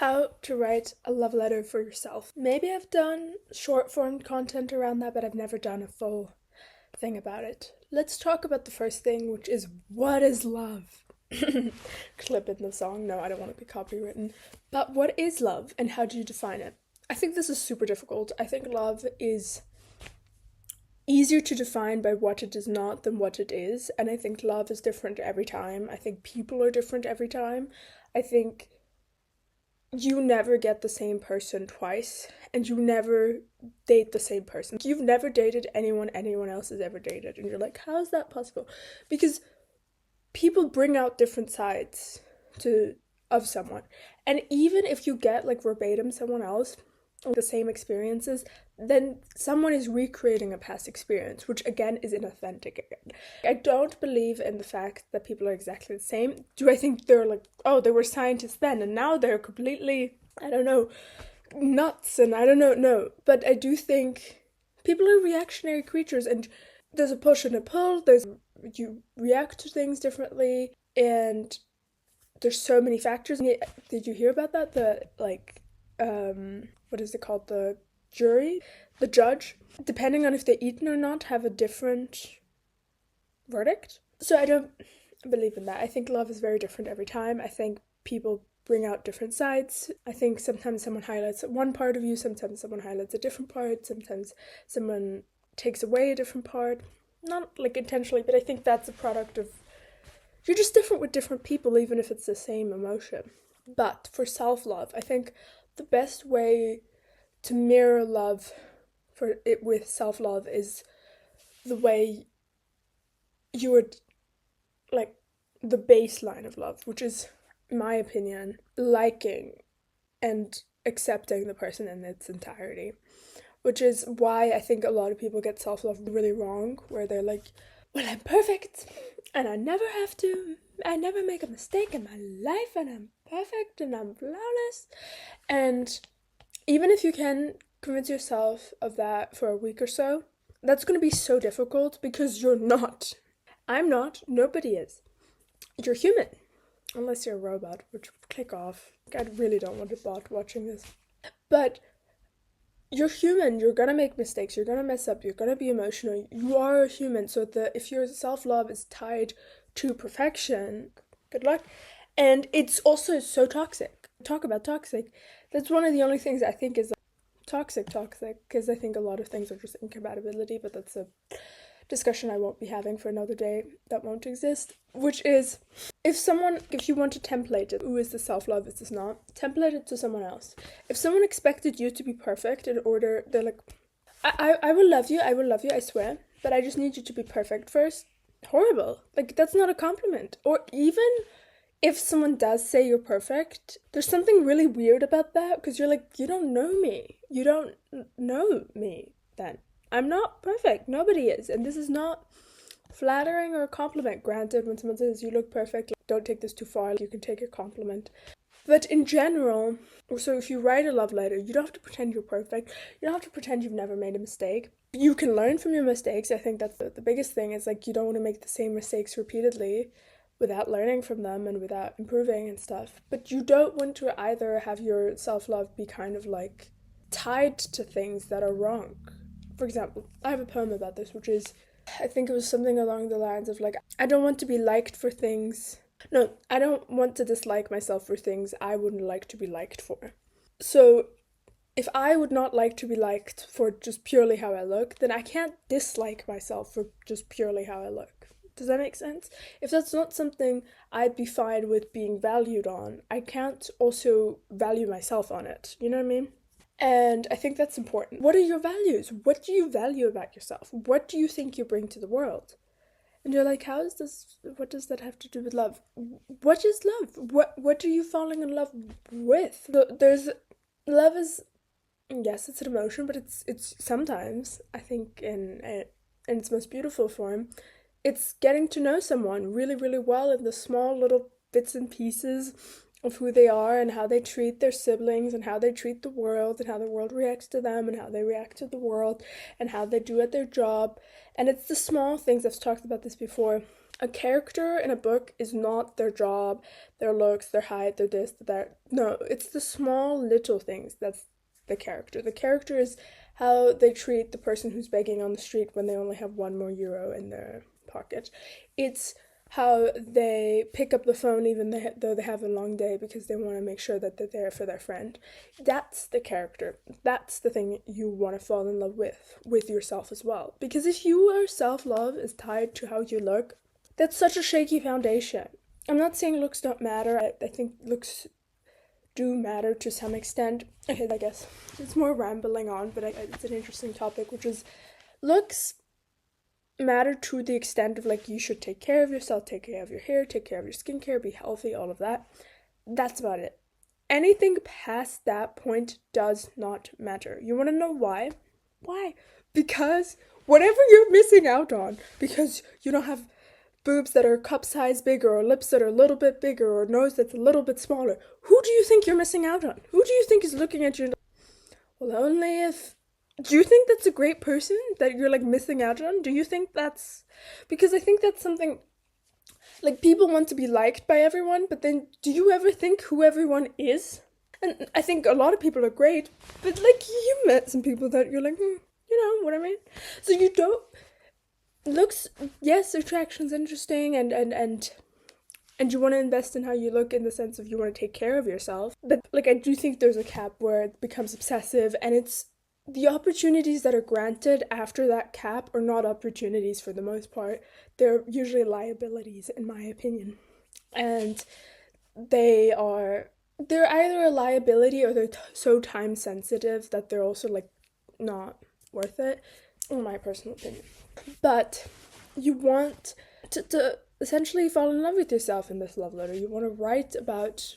How to write a love letter for yourself. Maybe I've done short form content around that, but I've never done a full thing about it. Let's talk about the first thing, which is what is love? Clip in the song. No, I don't want to be copywritten. But what is love and how do you define it? I think this is super difficult. I think love is easier to define by what it is not than what it is. And I think love is different every time. I think people are different every time. I think you never get the same person twice, and you never date the same person. You've never dated anyone else has ever dated, and you're like, how is that possible? Because people bring out different sides of someone, and even if you get like verbatim someone else the same experiences, then someone is recreating a past experience, which again is inauthentic again. I don't believe in the fact that people are exactly the same. Do I think they're like, oh, they were scientists then and now they're completely, I don't know, nuts and I don't know, no. But I do think people are reactionary creatures, and there's a push and a pull, you react to things differently, and there's so many factors. Did you hear about that? What is it called? The judge, depending on if they're eaten or not, have a different verdict. So I don't believe in that. I think love is very different every time. I think people bring out different sides. I think sometimes someone highlights one part of you, sometimes someone highlights a different part, sometimes someone takes away a different part. Not like intentionally, but I think that's a product of you're just different with different people, even if it's the same emotion. But for self-love, I think the best way to mirror love for it with self-love is the way you would like the baseline of love, which is, in my opinion, liking and accepting the person in its entirety, which is why I think a lot of people get self-love really wrong, where they're like, well, I'm perfect and I never make a mistake in my life and I'm perfect and I'm flawless. And even if you can convince yourself of that for a week or so, that's going to be so difficult because you're not. I'm not. Nobody is. You're human. Unless you're a robot, which click off. I really don't want a bot watching this. But you're human. You're going to make mistakes. You're going to mess up. You're going to be emotional. You are a human. So if your self-love is tied to perfection, good luck. And it's also so toxic. Talk about toxic. That's one of the only things I think is toxic, because I think a lot of things are just incompatibility, but that's a discussion I won't be having for another day that won't exist, which is if you want to template it, who is the self-love, is this not, template it to someone else. If someone expected you to be perfect in order, they're like, I will love you, I swear, but I just need you to be perfect first. Horrible. Like, that's not a compliment. Or even if someone does say you're perfect, there's something really weird about that, because you're like, you don't know me. You don't know me then. I'm not perfect. Nobody is. And this is not flattering or a compliment. Granted, when someone says you look perfect, don't take this too far. You can take a compliment. But in general, so if you write a love letter, you don't have to pretend you're perfect. You don't have to pretend you've never made a mistake. You can learn from your mistakes. I think that's the biggest thing, is like, you don't want to make the same mistakes repeatedly without learning from them and without improving and stuff. But you don't want to either have your self-love be kind of like tied to things that are wrong. For example, I have a poem about this, which is, I think it was something along the lines of like, I don't want to be liked for things. No, I don't want to dislike myself for things I wouldn't like to be liked for. So if I would not like to be liked for just purely how I look, then I can't dislike myself for just purely how I look. Does that make sense? If that's not something I'd be fine with being valued on, I can't also value myself on it. You know what I mean? And I think that's important. What are your values? What do you value about yourself? What do you think you bring to the world? And you're like, what does that have to do with love? What is love? What are you falling in love with? Love is, yes, it's an emotion, but it's sometimes, I think in its most beautiful form, it's getting to know someone really, really well in the small little bits and pieces of who they are and how they treat their siblings and how they treat the world and how the world reacts to them and how they react to the world and how they do at their job. And it's the small things, I've talked about this before, A character in a book is not their job, their looks, their height, their this, that. No, it's the small little things that's the character. The character is how they treat the person who's begging on the street when they only have one more euro in their pocket. It's how they pick up the phone even though they have a long day because they want to make sure that they're there for their friend. That's the character. That's the thing you want to fall in love with yourself as well. Because if your self-love is tied to how you look, that's such a shaky foundation. I'm not saying looks don't matter. I think looks do matter to some extent. Okay, I guess it's more rambling on, but it's an interesting topic, which is looks matter to the extent of like you should take care of yourself, take care of your hair, take care of your skincare, be healthy, all of that. That's about it. Anything past that point does not matter. You want to know why? Why? Because whatever you're missing out on, because you don't have boobs that are cup size bigger, or lips that are a little bit bigger, or nose that's a little bit smaller, who do you think you're missing out on? Who do you think is looking at you? Well, only if... Do you think that's a great person that you're like missing out on? Do you think that's... Because I think that's something... Like, people want to be liked by everyone, but then do you ever think who everyone is? And I think a lot of people are great, but like you met some people that you're like, you know what I mean? So you don't... Looks, yes, attraction's interesting and you want to invest in how you look in the sense of you want to take care of yourself. But like I do think there's a cap where it becomes obsessive, and it's the opportunities that are granted after that cap are not opportunities for the most part. They're usually liabilities, in my opinion. And they're either a liability or they're so time sensitive that they're also like not worth it, in my personal opinion. But you want to essentially fall in love with yourself in this love letter. You want to write about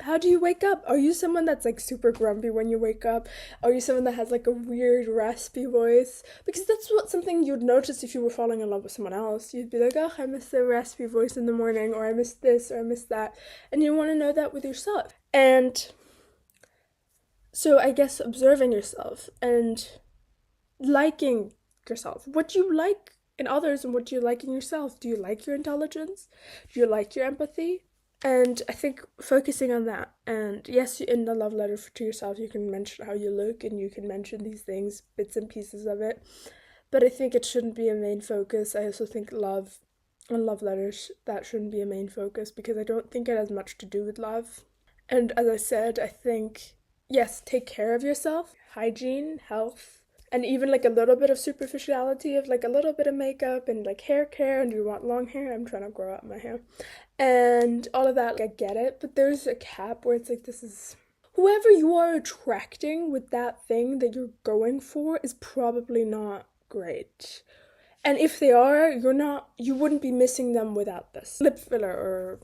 how do you wake up? Are you someone that's like super grumpy when you wake up? Are you someone that has like a weird raspy voice? Because that's something you'd notice if you were falling in love with someone else. You'd be like, oh, I miss the raspy voice in the morning, or I miss this, or I miss that. And you want to know that with yourself. And so I guess observing yourself and liking yourself. What you like in others and what do you like in yourself? Do you like your intelligence? Do you like your empathy? And I think focusing on that, and yes, in the love letter to yourself, you can mention how you look and you can mention these things, bits and pieces of it, but I think it shouldn't be a main focus. I also think love and love letters, that shouldn't be a main focus because I don't think it has much to do with love. And as I said, I think, yes, take care of yourself, hygiene, health, and even like a little bit of superficiality of like a little bit of makeup and like hair care, and you want long hair. I'm trying to grow out my hair. And all of that, like, I get it, but there's a cap where it's like, this is... Whoever you are attracting with that thing that you're going for is probably not great. And if they are, you wouldn't be missing them without this. Lip filler, or,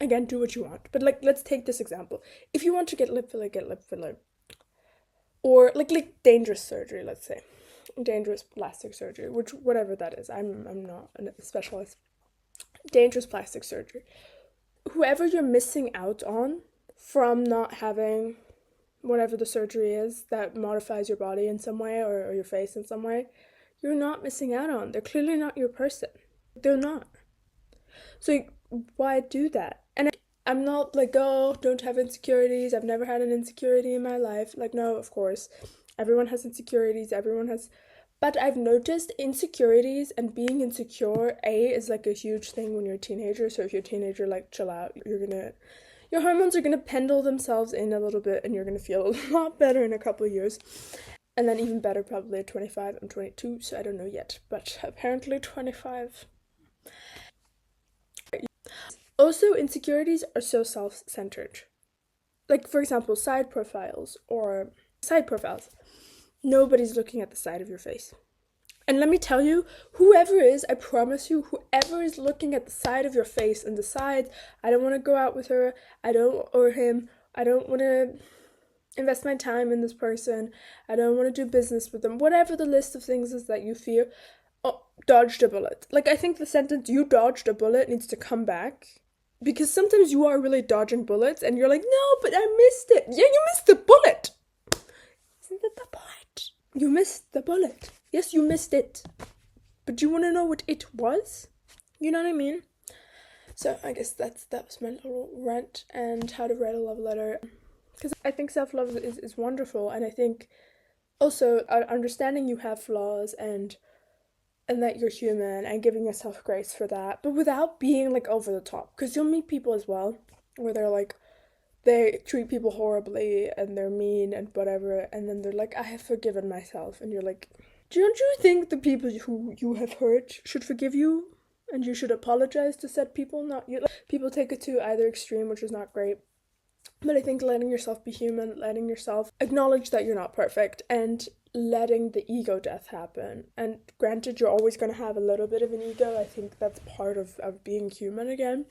again, do what you want. But like, let's take this example. If you want to get lip filler, get lip filler. Or like dangerous surgery, let's say. Dangerous plastic surgery, which, whatever that is. I'm not a specialist. Dangerous plastic surgery. Whoever you're missing out on from not having whatever the surgery is that modifies your body in some way or your face in some way, you're not missing out on. They're clearly not your person. They're not. So why do that? And I'm not like, oh, don't have insecurities. I've never had an insecurity in my life. Like, no, of course. Everyone has insecurities. But I've noticed insecurities and being insecure, is like a huge thing when you're a teenager. So if you're a teenager, like, chill out. Your hormones are gonna pendle themselves in a little bit and you're gonna feel a lot better in a couple of years. And then even better probably at 25. I'm 22, so I don't know yet. But apparently 25. Also, insecurities are so self-centered. Like, for example, side profiles. Nobody's looking at the side of your face. And let me tell you, I promise you, whoever is looking at the side of your face and decides, I don't want to go out with her, or him, I don't want to invest my time in this person, I don't want to do business with them, whatever the list of things is that you fear, dodged a bullet. Like, I think the sentence, you dodged a bullet, needs to come back. Because sometimes you are really dodging bullets and you're like, no, but I missed it. Yeah, you missed the bullet. Isn't that the point? You missed the bullet. Yes, you missed it. But do you want to know what it was? You know what I mean? So I guess that was my little rant and how to write a love letter. Because I think self-love is wonderful, and I think also understanding you have flaws and that you're human and giving yourself grace for that, but without being like over the top. Because you'll meet people as well where they're like, they treat people horribly and they're mean and whatever, and then they're like, I have forgiven myself. And you're like, don't you think the people who you have hurt should forgive you? And you should apologize to said people, not you. People take it to either extreme, which is not great. But I think letting yourself be human, letting yourself acknowledge that you're not perfect, and letting the ego death happen. And granted, you're always going to have a little bit of an ego. I think that's part of being human again.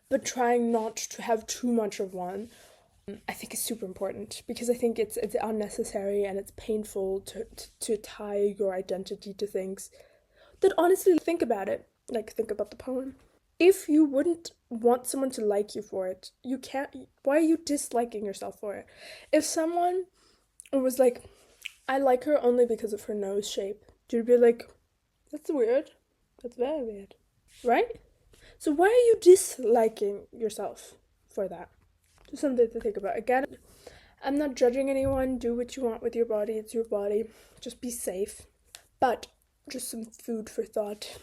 But trying not to have too much of one, I think is super important, because I think it's unnecessary and it's painful to tie your identity to things that, honestly, think about it. Like, think about the poem. If you wouldn't want someone to like you for it, you can't. Why are you disliking yourself for it? If someone was like, I like her only because of her nose shape, you'd be like, that's weird. That's very weird. Right? So why are you disliking yourself for that? Just something to think about. Again, I'm not judging anyone. Do what you want with your body. It's your body. Just be safe. But just some food for thought.